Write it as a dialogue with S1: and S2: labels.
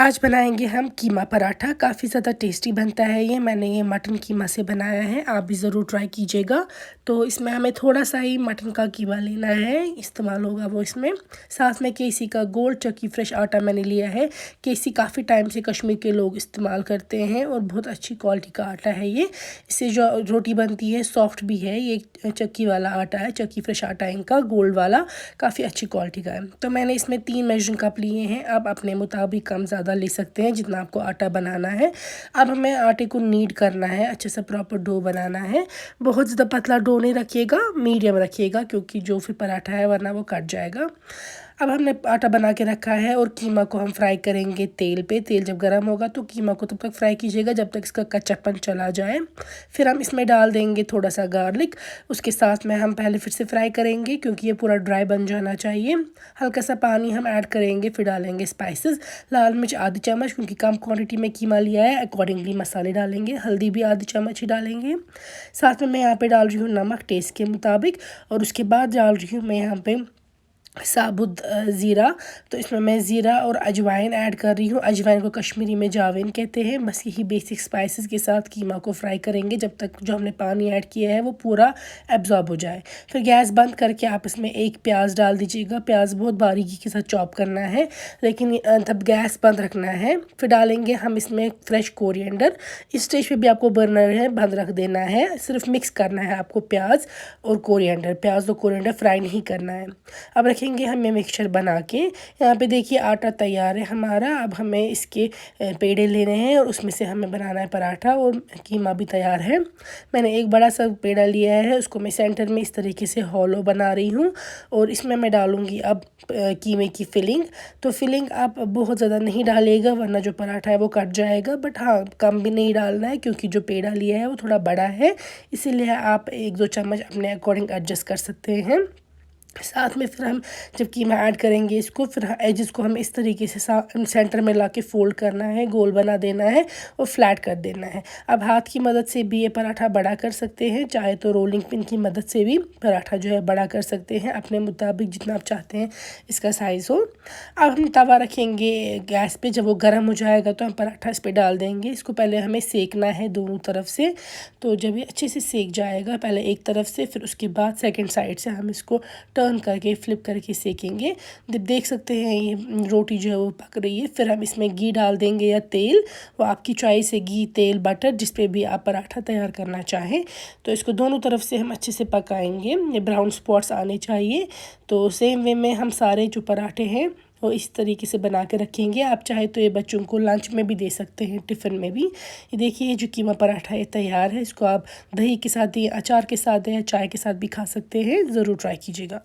S1: आज बनाएंगे हम कीमा पराठा। काफ़ी ज़्यादा टेस्टी बनता है ये। मैंने ये मटन कीमा से बनाया है, आप भी ज़रूर ट्राई कीजिएगा। तो इसमें हमें थोड़ा सा ही मटन का कीमा लेना है, इस्तेमाल होगा वो इसमें। साथ में केसी का गोल्ड चक्की फ्रेश आटा मैंने लिया है। केसी काफ़ी टाइम से कश्मीर के लोग इस्तेमाल करते हैं और बहुत अच्छी क्वालिटी का आटा है ये। इससे जो रोटी बनती है सॉफ्ट भी है। ये चक्की वाला आटा है, चक्की फ्रेश आटा इनका गोल्ड वाला, काफ़ी अच्छी क्वालिटी का है। तो मैंने इसमें 3 मेजरिंग कप लिए हैं। आप अपने मुताबिक कम ज़्यादा ले सकते हैं जितना आपको आटा बनाना है। अब हमें आटे को नीड करना है, अच्छे से प्रॉपर डो बनाना है। बहुत ज़्यादा पतला डो नहीं रखिएगा, मीडियम रखिएगा, क्योंकि जो फिर पराठा है वरना वो कट जाएगा। अब हमने आटा बना के रखा है और कीमा को हम फ्राई करेंगे तेल पे। तेल जब गर्म होगा तो कीमा को तब तक फ्राई कीजिएगा जब तक इसका कच्चापन चला जाए। फिर हम इसमें डाल देंगे थोड़ा सा गार्लिक। उसके साथ में हम पहले फिर से फ्राई करेंगे क्योंकि ये पूरा ड्राई बन जाना चाहिए। हल्का सा पानी हम ऐड करेंगे, फिर डालेंगे स्पाइसेस। लाल मिर्च आधी चम्मच, क्योंकि कम क्वांटिटी में कीमा लिया है, अकॉर्डिंगली मसाले डालेंगे। हल्दी भी आधी चम्मच ही डालेंगे। साथ में मैं यहाँ पे डाल रही हूँ नमक टेस्ट के मुताबिक। और उसके बाद डाल रही हूँ मैं यहाँ पे साबुत ज़ीरा। तो इसमें मैं ज़ीरा और अजवाइन ऐड कर रही हूँ। अजवाइन को कश्मीरी में जाविन कहते हैं। बस यही बेसिक स्पाइसेस के साथ कीमा को फ्राई करेंगे जब तक जो हमने पानी ऐड किया है वो पूरा एब्जॉर्ब हो जाए। फिर गैस बंद करके आप इसमें एक प्याज डाल दीजिएगा। प्याज बहुत बारीकी के साथ चॉप करना है, लेकिन तब गैस बंद रखना है। फिर डालेंगे हम इसमें फ्रेश कोरिएंडर। इस स्टेज पे भी आपको बर्नर है बंद रख देना है, सिर्फ मिक्स करना है आपको प्याज और कोरिएंडर। प्याज और कोरिएंडर फ्राई नहीं करना है। अब रखेंगे हमें मिक्सचर बना के। यहाँ पे देखिए आटा तैयार है हमारा। अब हमें इसके पेड़े लेने हैं और उसमें से हमें बनाना है पराठा। और कीमा भी तैयार है। मैंने एक बड़ा सा पेड़ा लिया है, उसको मैं सेंटर में इस तरीके से हॉलो बना रही हूँ और इसमें मैं डालूँगी अब कीमे की फिलिंग। तो फिलिंग आप बहुत ज़्यादा नहीं डालिएगा वरना जो पराठा है वो कट जाएगा, बट हाँ कम भी नहीं डालना है क्योंकि जो पेड़ा लिया है वो थोड़ा बड़ा है, इसीलिए आप 1-2 चम्मच अपने अकॉर्डिंग एडजस्ट कर सकते हैं। साथ में फिर हम जब कीमा ऐड करेंगे इसको, फिर एजेस को हम इस तरीके से सेंटर में लाके फोल्ड करना है, गोल बना देना है और फ्लैट कर देना है। अब हाथ की मदद से भी ये पराठा बड़ा कर सकते हैं, चाहे तो रोलिंग पिन की मदद से भी पराठा जो है बड़ा कर सकते हैं, अपने मुताबिक जितना आप चाहते हैं इसका साइज़ हो। अब हम तवा रखेंगे गैस पे। जब वो गर्म हो जाएगा तो हम पराठा इस पर डाल देंगे। इसको पहले हमें सेकना है दोनों तरफ से। तो जब ये अच्छे से सेक जाएगा, पहले एक तरफ से फिर उसके बाद सेकेंड साइड से हम इसको टर्न करके फ्लिप करके सेकेंगे। जब देख सकते हैं ये रोटी जो है वो पक रही है, फिर हम इसमें घी डाल देंगे या तेल, वो आपकी चॉइस है, घी तेल बटर जिस पे भी आप पराठा तैयार करना चाहें। तो इसको दोनों तरफ से हम अच्छे से पकाएंगे, ये ब्राउन स्पॉट्स आने चाहिए। तो सेम वे में हम सारे जो पराठे हैं वो इस तरीके से बना के रखेंगे। आप चाहे तो ये बच्चों को लंच में भी दे सकते हैं, टिफ़िन में भी। ये देखिए जो कीमा पराठा है तैयार है। इसको आप दही के साथ या अचार के साथ या चाय के साथ भी खा सकते हैं। ज़रूर ट्राई कीजिएगा।